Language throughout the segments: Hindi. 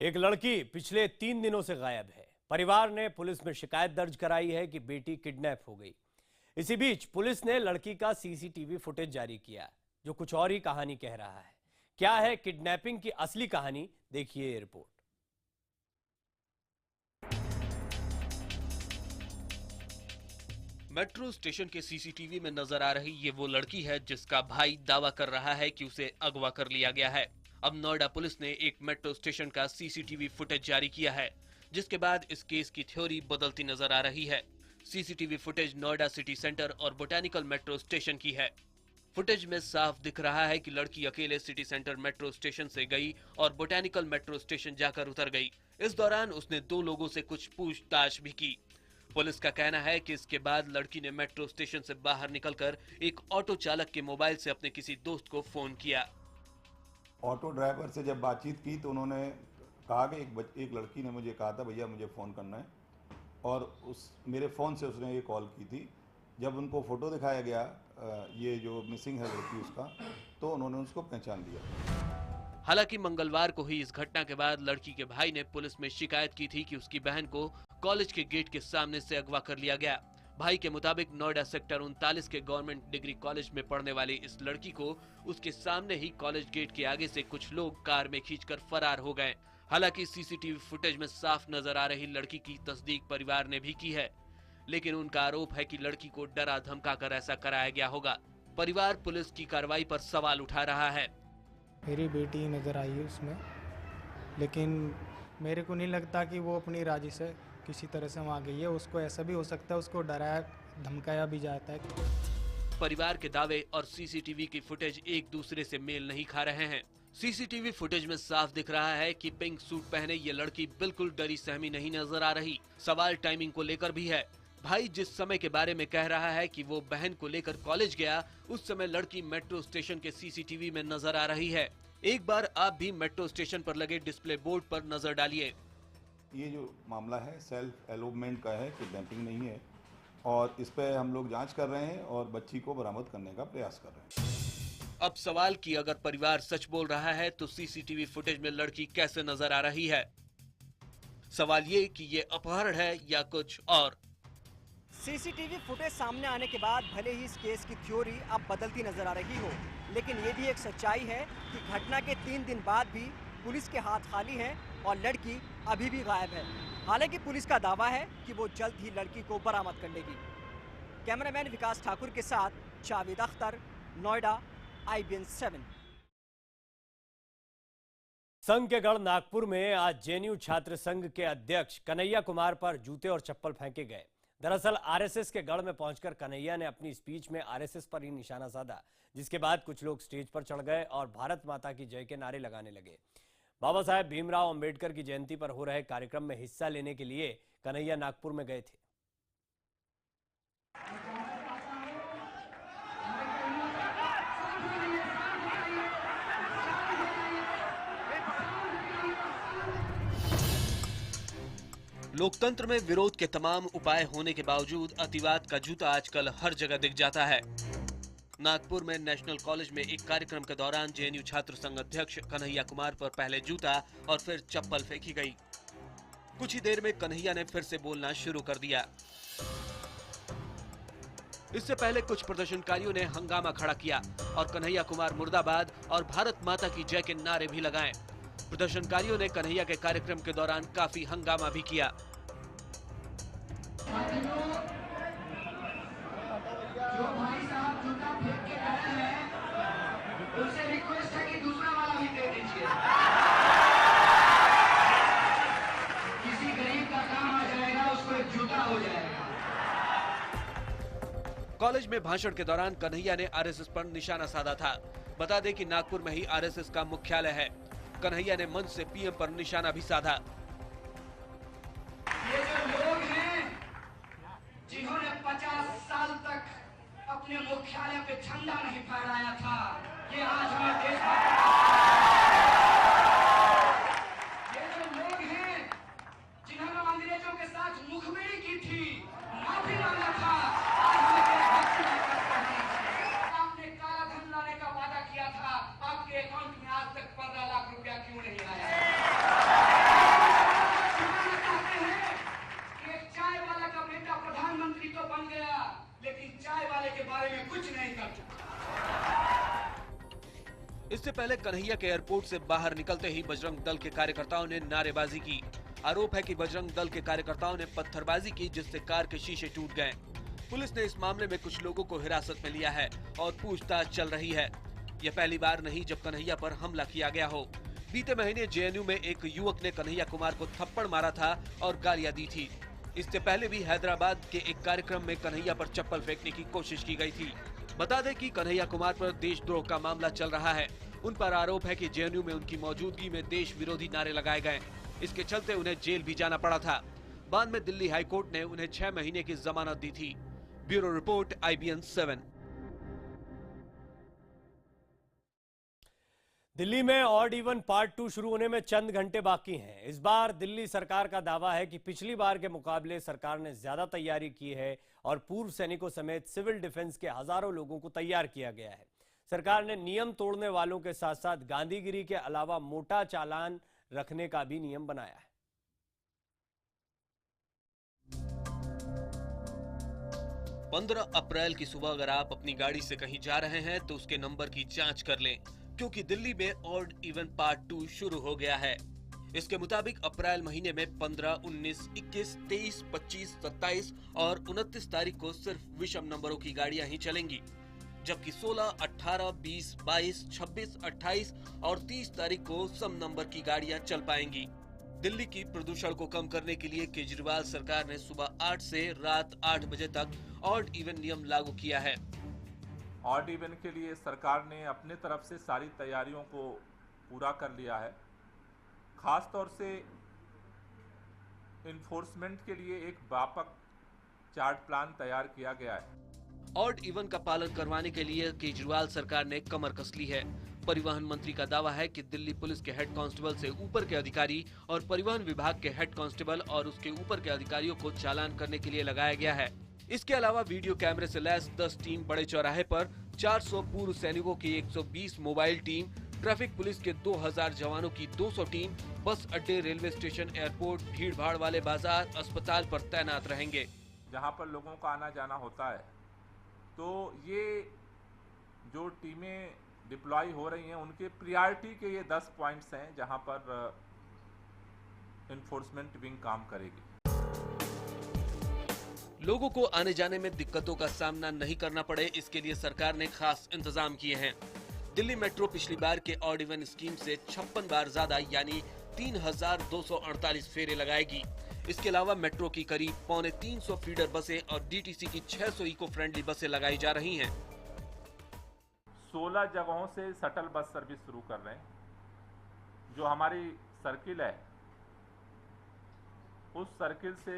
एक लड़की पिछले 3 दिनों से गायब है। परिवार ने पुलिस में शिकायत दर्ज कराई है कि बेटी किडनैप हो गई। इसी बीच पुलिस ने लड़की का सीसीटीवी फुटेज जारी किया, जो कुछ और ही कहानी कह रहा है। क्या है किडनैपिंग की असली कहानी, देखिए ये रिपोर्ट। मेट्रो स्टेशन के सीसीटीवी में नजर आ रही ये वो लड़की है जिसका भाई दावा कर रहा है कि उसे अगवा कर लिया गया है। अब नोएडा पुलिस ने एक मेट्रो स्टेशन का सीसीटीवी फुटेज जारी किया है, जिसके बाद इस केस की थ्योरी बदलती नजर आ रही है। CCTV footage Noida city centre और बोटैनिकल मेट्रो स्टेशन की है। फुटेज में साफ दिख रहा है कि लड़की अकेले सिटी सेंटर मेट्रो स्टेशन से गई और बोटैनिकल मेट्रो स्टेशन जाकर उतर गई। इस दौरान उसने 2 लोगों से कुछ पूछताछ भी की। पुलिस का कहना है कि इसके बाद लड़की ने मेट्रो स्टेशन से बाहर निकलकर एक ऑटो चालक के मोबाइल से अपने किसी दोस्त को फोन किया। ऑटो ड्राइवर से जब बातचीत की तो उन्होंने कहा कि एक लड़की ने मुझे कहा था भैया मुझे फ़ोन करना है, और मेरे फ़ोन से उसने ये कॉल की थी। जब उनको फ़ोटो दिखाया गया ये जो मिसिंग है लड़की उसका, तो उन्होंने उसको पहचान लिया। हालांकि मंगलवार को ही इस घटना के बाद लड़की के भाई ने पुलिस में शिकायत की थी कि उसकी बहन को कॉलेज के गेट के सामने से अगवा कर लिया गया। भाई के मुताबिक नोएडा सेक्टर 39 के गवर्नमेंट डिग्री कॉलेज में पढ़ने वाली इस लड़की को उसके सामने ही कॉलेज गेट के आगे से कुछ लोग कार में खींचकर फरार हो गए। हालांकि सीसीटीवी फुटेज में साफ नजर आ रही लड़की की तस्दीक परिवार ने भी की है, लेकिन उनका आरोप है कि लड़की को डरा धमका कर ऐसा कराया गया होगा। परिवार पुलिस की कार्रवाई पर सवाल उठा रहा है। मेरी बेटी नज़र आई है उसमें, लेकिन मेरे को नहीं लगता कि वो अपनी राजी से किसी तरह से वहाँ गई है। उसको ऐसा भी हो सकता है उसको डराया धमकाया भी जाता है। परिवार के दावे और सीसीटीवी की फुटेज एक दूसरे से मेल नहीं खा रहे हैं। सीसीटीवी फुटेज में साफ दिख रहा है कि पिंक सूट पहने ये लड़की बिल्कुल डरी सहमी नहीं नजर आ रही। सवाल टाइमिंग को लेकर भी है। भाई जिस समय के बारे में कह रहा है कि वो बहन को लेकर कॉलेज गया, उस समय लड़की मेट्रो स्टेशन के सीसीटीवी में नजर आ रही है। एक बार आप भी मेट्रो स्टेशन पर लगे डिस्प्ले बोर्ड पर नजर डालिए। ये जो मामला है सेल्फ एलोपमेंट का है, किडनैपिंग नहीं है, और इस पर हम लोग जांच कर रहे हैं और बच्ची को बरामद करने का प्रयास कर रहे हैं। अब सवाल कि अगर परिवार सच बोल रहा है तो सीसीटीवी फुटेज में लड़की कैसे नजर आ रही है? सवाल ये कि ये अपहरण है या कुछ और। सीसीटीवी फुटेज सामने आने के बाद भले ही इस केस की थ्योरी अब बदलती नजर आ रही हो, लेकिन ये भी एक सच्चाई है कि घटना के 3 दिन बाद भी पुलिस के हाथ खाली हैं और लड़की अभी भी गायब है। हालांकि पुलिस का दावा है कि वो जल्द ही लड़की को बरामद कर लेगी। कैमरामैन विकास ठाकुर के साथ जावेद अख्तर, नोएडा, IBN 7। संघ के गढ़ नागपुर में आज जेएनयू छात्र संघ के अध्यक्ष कन्हैया कुमार पर जूते और चप्पल फेंके गए। दरअसल आरएसएस के गढ़ में पहुंचकर कन्हैया ने अपनी स्पीच में आरएसएस पर ही निशाना साधा, जिसके बाद कुछ लोग स्टेज पर चढ़ गए और भारत माता की जय के नारे लगाने लगे। बाबा साहेब भीमराव अंबेडकर की जयंती पर हो रहे कार्यक्रम में हिस्सा लेने के लिए कन्हैया नागपुर में गए थे। लोकतंत्र में विरोध के तमाम उपाय होने के बावजूद अतिवाद का जूता आजकल हर जगह दिख जाता है। नागपुर में नेशनल कॉलेज में एक कार्यक्रम के दौरान जेएनयू छात्र संघ अध्यक्ष कन्हैया कुमार पर पहले जूता और फिर चप्पल फेंकी गई। कुछ ही देर में कन्हैया ने फिर से बोलना शुरू कर दिया। इससे पहले कुछ प्रदर्शनकारियों ने हंगामा खड़ा किया और कन्हैया कुमार मुर्दाबाद और भारत माता की जय के नारे भी लगाए। प्रदर्शनकारियों ने कन्हैया के कार्यक्रम के दौरान काफी हंगामा भी किया। जो भाई साहब जूता फेंक के बैठे हैं, उनसे रिक्वेस्ट है कि दूसरा वाला भी दे दीजिए। किसी गरीब का काम आ जाएगा, उसको एक जूता हो जाएगा। कॉलेज में भाषण के दौरान कन्हैया ने आरएसएस पर निशाना साधा था। बता दें कि नागपुर में ही आरएसएस का मुख्यालय है। कन्हैया ने मंच से पीएम पर निशाना भी साधा। ये जो लोग हैं जिन्होंने 50 साल तक अपने मुख्यालय पे झंडा नहीं फहराया था, ये आज हमारे देश में। ये जो लोग हैं जिन्होंने अंग्रेजों के साथ मुखबिरी की थी, माफी मांगा था, आज आपने काला धन लाने का वादा किया था, आपके अकाउंट में आज तक 15 लाख रुपया क्यों नहीं आया? लेकिन चाय वाले के बारे में कुछ नहीं करता। इससे पहले कन्हैया के एयरपोर्ट से बाहर निकलते ही बजरंग दल के कार्यकर्ताओं ने नारेबाजी की। आरोप है कि बजरंग दल के कार्यकर्ताओं ने पत्थरबाजी की, जिससे कार के शीशे टूट गए। पुलिस ने इस मामले में कुछ लोगों को हिरासत में लिया है और पूछताछ चल रही है। यह पहली बार नहीं जब कन्हैया पर हमला किया गया हो। बीते महीने जेएनयू में एक युवक ने कन्हैया कुमार को थप्पड़ मारा था और गालियां दी थी। इससे पहले भी हैदराबाद के एक कार्यक्रम में कन्हैया पर चप्पल फेंकने की कोशिश की गई थी। बता दें कि कन्हैया कुमार पर देशद्रोह का मामला चल रहा है। उन पर आरोप है कि जेएनयू में उनकी मौजूदगी में देश विरोधी नारे लगाए गए। इसके चलते उन्हें जेल भी जाना पड़ा था। बाद में दिल्ली हाईकोर्ट ने उन्हें 6 महीने की जमानत दी थी। Bureau report IBN 7। दिल्ली में ऑड इवन पार्ट 2 शुरू होने में चंद घंटे बाकी हैं। इस बार दिल्ली सरकार का दावा है कि पिछली बार के मुकाबले सरकार ने ज्यादा तैयारी की है और पूर्व सैनिकों समेत सिविल डिफेंस के हजारों लोगों को तैयार किया गया है। सरकार ने नियम तोड़ने वालों के साथ साथ गांधीगिरी के अलावा मोटा चालान रखने का भी नियम बनाया है। 15 अप्रैल की सुबह अगर आप अपनी गाड़ी से कहीं जा रहे हैं तो उसके नंबर की जांच कर लें, क्योंकि दिल्ली में ऑड इवन पार्ट 2 शुरू हो गया है। इसके मुताबिक अप्रैल महीने में 15, 19, 21, 23, 25, 27 और 29 तारीख को सिर्फ विषम नंबरों की गाड़ियां ही चलेंगी, जबकि 16, 18, 20, 22, 26, 28 और 30 तारीख को सम नंबर की गाड़ियां चल पाएंगी। दिल्ली की प्रदूषण को कम करने के लिए केजरीवाल सरकार ने सुबह 8 से रात 8 बजे तक ऑड इवन नियम लागू किया है। ऑड इवन के लिए सरकार ने अपने तरफ से सारी तैयारियों को पूरा कर लिया है। खास तौर से इन्फोर्समेंट के लिए एक व्यापक चार्ट प्लान तैयार किया गया है। ऑड इवन का पालन करवाने के लिए केजरीवाल सरकार ने कमर कस ली है। परिवहन मंत्री का दावा है कि दिल्ली पुलिस के हेड कांस्टेबल से ऊपर के अधिकारी और परिवहन विभाग के हेड कांस्टेबल और उसके ऊपर के अधिकारियों को चालान करने के लिए लगाया गया है। इसके अलावा वीडियो कैमरे से लैस 10 टीम बड़े चौराहे पर, 400 पूर्व सैनिकों की 120 मोबाइल टीम, ट्रैफिक पुलिस के 2000 जवानों की 200 टीम बस अड्डे, रेलवे स्टेशन, एयरपोर्ट, भीड़ भाड़ वाले बाजार, अस्पताल पर तैनात रहेंगे। जहां पर लोगों का आना जाना होता है, तो ये जो टीमें डिप्लॉय हो रही हैं उनके प्रायोरिटी के ये 10 पॉइंट्स हैं जहां पर इन्फोर्समेंट विंग काम करेगी। लोगों को आने जाने में दिक्कतों का सामना नहीं करना पड़े, इसके लिए सरकार ने खास इंतजाम किए हैं। दिल्ली मेट्रो पिछली बार के ऑड इवन स्कीम से 56 बार ज्यादा यानी 3248 फेरे लगाएगी। इसके अलावा मेट्रो की करीब 350 फीडर बसें और डीटीसी की 600 इको फ्रेंडली बसें लगाई जा रही हैं। 16 जगहों से शटल बस सर्विस शुरू कर रहे हैं। जो हमारी सर्किल है, उस सर्किल से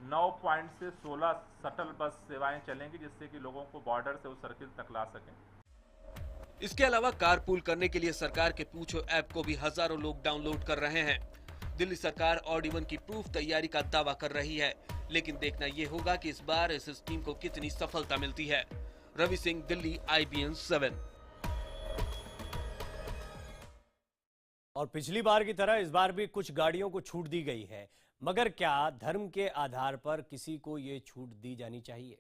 9 पॉइंट से 16 शटल बस सेवाएं चलेंगी, जिससे कि लोगों को बॉर्डर से उस सर्किल तक ला सकें। इसके अलावा कारपूल करने के लिए सरकार के पूछो ऐप को भी हजारों लोग डाउनलोड कर रहे हैं। दिल्ली सरकार ऑड इवन की प्रूफ तैयारी का दावा कर रही है, लेकिन देखना यह होगा कि इस बार इस स्कीम को कितनी सफलता मिलती है। रवि सिंह, दिल्ली, IBN 7। और पिछली बार की तरह इस बार भी कुछ गाड़ियों को छूट दी गई है, मगर क्या धर्म के आधार पर किसी को ये छूट दी जानी चाहिए?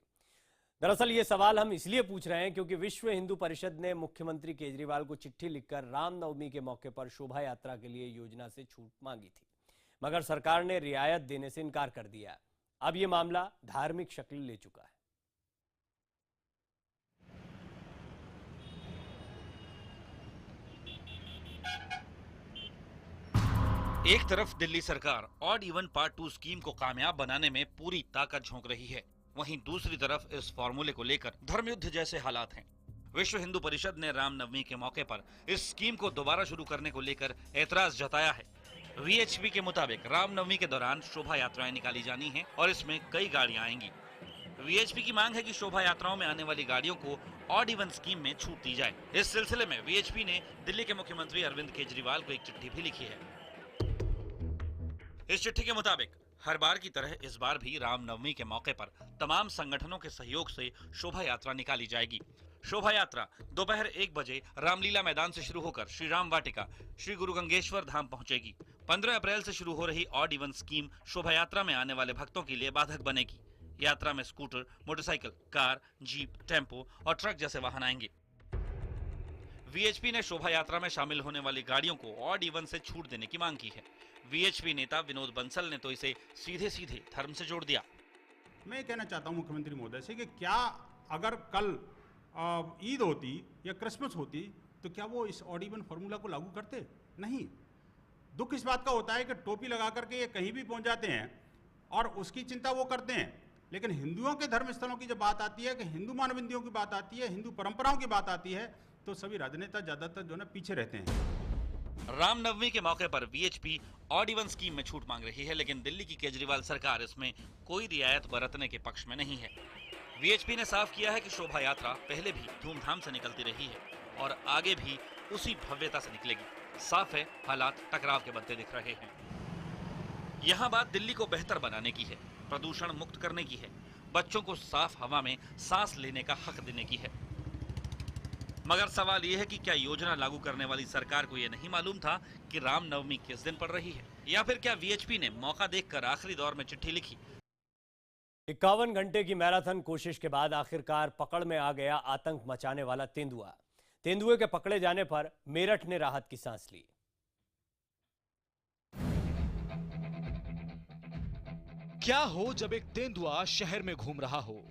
दरअसल ये सवाल हम इसलिए पूछ रहे हैं क्योंकि विश्व हिंदू परिषद ने मुख्यमंत्री केजरीवाल को चिट्ठी लिखकर रामनवमी के मौके पर शोभा यात्रा के लिए योजना से छूट मांगी थी, मगर सरकार ने रियायत देने से इनकार कर दिया। अब ये मामला धार्मिक शक्ल ले चुका है। एक तरफ दिल्ली सरकार ऑड इवन पार्ट 2 स्कीम को कामयाब बनाने में पूरी ताकत झोंक रही है, वहीं दूसरी तरफ इस फॉर्मूले को लेकर धर्मयुद्ध जैसे हालात हैं। विश्व हिंदू परिषद ने रामनवमी के मौके पर इस स्कीम को दोबारा शुरू करने को लेकर ऐतराज जताया है। VHP के मुताबिक रामनवमी के दौरान शोभा यात्राएं निकाली जानी हैं और इसमें कई गाड़ियां आएंगी। VHP की मांग है कि शोभा यात्राओं में आने वाली गाड़ियों को ऑड इवन स्कीम में छूट दी जाए। इस सिलसिले में VHP ने दिल्ली के मुख्यमंत्री अरविंद केजरीवाल को एक चिट्ठी भी लिखी है। इस चिट्ठी के मुताबिक हर बार की तरह इस बार भी रामनवमी के मौके पर तमाम संगठनों के सहयोग से शोभा यात्रा निकाली जाएगी। शोभा यात्रा दोपहर 1 बजे रामलीला मैदान से शुरू होकर श्री राम वाटिका, श्री गुरु गंगेश्वर धाम पहुंचेगी। 15 अप्रैल से शुरू हो रही ऑड इवन स्कीम शोभा यात्रा में आने वाले भक्तों के लिए बाधक बनेगी। यात्रा में scooter, motorcycle, car, jeep, tempo और ट्रक जैसे वाहन आएंगे। वीएचपी ने शोभा यात्रा में शामिल होने वाली गाड़ियों को ऑड इवन से छूट देने की मांग की है। वीएचपी नेता विनोद बंसल ने तो इसे सीधे सीधे धर्म से जोड़ दिया। मैं कहना चाहता हूं मुख्यमंत्री महोदय से कि क्या अगर कल ईद होती या क्रिसमस होती तो क्या वो इस ऑड इवन फॉर्मूला को लागू करते? नहीं। दुख इस बात का होता है कि टोपी लगा करके ये कहीं भी पहुंच जाते हैं और उसकी चिंता वो करते हैं, लेकिन हिंदुओं के धर्म स्थलों की जब बात आती है, कि हिंदू मानवंदियों की बात आती है, हिंदू परंपराओं की बात आती है, तो सभी राजनेता ज्यादातर जो है पीछे रहते हैं। रामनवमी के मौके पर वीएचपी ऑड इवन स्कीम में छूट मांग रही है, लेकिन दिल्ली की केजरीवाल सरकार इसमें कोई रियायत बरतने के पक्ष में नहीं है। वीएचपी ने साफ किया है कि शोभा यात्रा पहले भी धूमधाम से निकलती रही है और आगे भी उसी भव्यता से निकलेगी। साफ है, हालात टकराव के बनते दिख रहे हैं। यहाँ बात दिल्ली को बेहतर बनाने की है, प्रदूषण मुक्त करने की है, बच्चों को साफ हवा में सांस लेने का हक देने की है। मगर सवाल यह है कि क्या योजना लागू करने वाली सरकार को यह नहीं मालूम था कि रामनवमी किस दिन पड़ रही है, या फिर क्या वीएचपी ने मौका देखकर आखिरी दौर में चिट्ठी लिखी? 51 घंटे की मैराथन कोशिश के बाद आखिरकार पकड़ में आ गया आतंक मचाने वाला तेंदुआ। तेंदुए के पकड़े जाने पर मेरठ ने राहत की सांस ली। क्या हो जब एक तेंदुआ शहर में घूम रहा हो।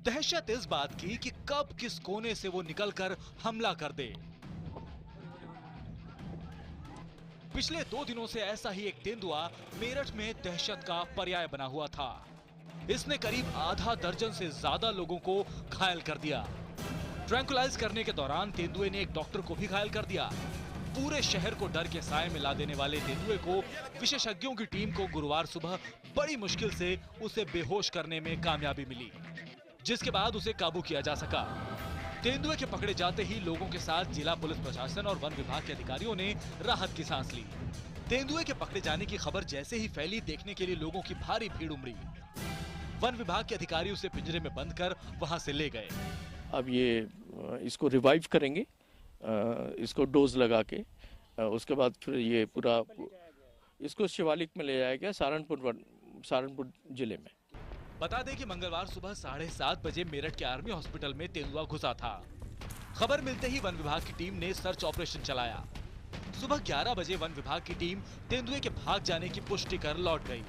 दहशत इस बात की कि कब किस कोने से वो निकलकर हमला कर दे। पिछले 2 दिनों से ऐसा ही एक तेंदुआ मेरठ में दहशत का पर्याय बना हुआ था। इसने करीब आधा दर्जन से ज्यादा लोगों को घायल कर दिया। ट्रैंकुलाइज करने के दौरान तेंदुए ने एक डॉक्टर को भी घायल कर दिया। पूरे शहर को डर के साए में ला देने वाले तेंदुए को विशेषज्ञों की टीम को गुरुवार सुबह बड़ी मुश्किल से उसे बेहोश करने में कामयाबी मिली, जिसके बाद उसे काबू किया जा सका। तेंदुए के पकड़े जाते ही लोगों के साथ जिला पुलिस प्रशासन और वन विभाग के अधिकारियों ने राहत की सांस ली। तेंदुए के पकड़े जाने की खबर जैसे ही फैली, देखने के लिए लोगों की भारी भीड़ उमड़ी। वन विभाग के अधिकारी उसे पिंजरे में बंद कर वहां से ले गए। अब ये इसको रिवाइव करेंगे, इसको डोज लगा के, उसके बाद फिर ये पूरा इसको शिवालिक में ले जाया गया, सहारनपुर जिले में। बता दें कि मंगलवार सुबह 7:30 बजे मेरठ के आर्मी हॉस्पिटल में तेंदुआ घुसा था। खबर मिलते ही वन विभाग की टीम ने सर्च ऑपरेशन चलाया। सुबह 11 बजे वन विभाग की टीम तेंदुए के भाग जाने की पुष्टि कर लौट गई।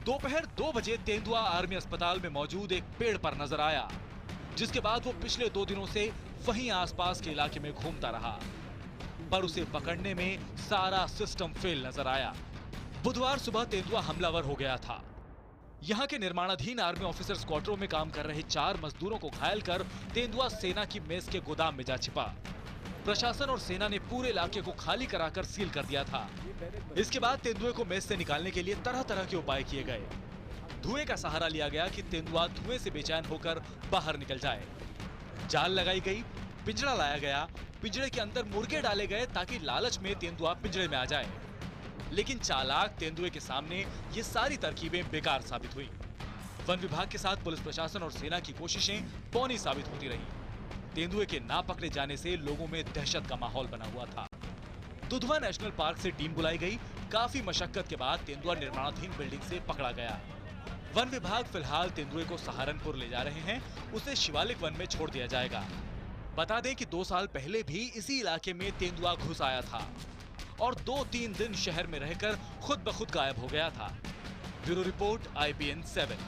दोपहर 2 बजे तेंदुआ आर्मी अस्पताल में मौजूद एक पेड़ पर नजर आया, जिसके बाद वो पिछले 2 दिनों से वहीं आसपास के इलाके में घूमता रहा, पर उसे पकड़ने में सारा सिस्टम फेल नजर आया। बुधवार सुबह तेंदुआ हमलावर हो गया था। यहाँ के निर्माणाधीन आर्मी ऑफिसर्स क्वार्टरों में काम कर रहे 4 मजदूरों को घायल कर तेंदुआ सेना की मेस के गोदाम में जा छिपा। प्रशासन और सेना ने पूरे इलाके को खाली कराकर सील कर दिया था। इसके बाद तेंदुए को मेस से निकालने के लिए तरह तरह के उपाय किए गए। धुएं का सहारा लिया गया कि तेंदुआ धुएं से बेचैन होकर बाहर निकल जाए। जाल लगाई गई, पिंजरा लाया गया, पिंजरे के अंदर मुर्गे डाले गए ताकि लालच में तेंदुआ पिंजरे में आ जाए। लेकिन चालाक तेंदुए के सामने ये सारी तरकीबें बेकार साबित हुई। वन विभाग के साथ पुलिस प्रशासन और सेना की कोशिशें पौनी साबित होती रही। तेंदुए के ना पकड़े जाने से लोगों में दहशत का माहौल बना हुआ था। दुधवा नेशनल पार्क से टीम बुलाई गई। काफी मशक्कत के बाद तेंदुआ निर्माणाधीन बिल्डिंग से पकड़ा गया। वन विभाग फिलहाल तेंदुए को सहारनपुर ले जा रहे हैं, उसे शिवालिक वन में छोड़ दिया जाएगा। बता दें कि 2 साल पहले भी इसी इलाके में तेंदुआ घुस आया था और 2-3 दिन शहर में रहकर खुद ब खुद गायब हो गया था। Bureau report IBN 7।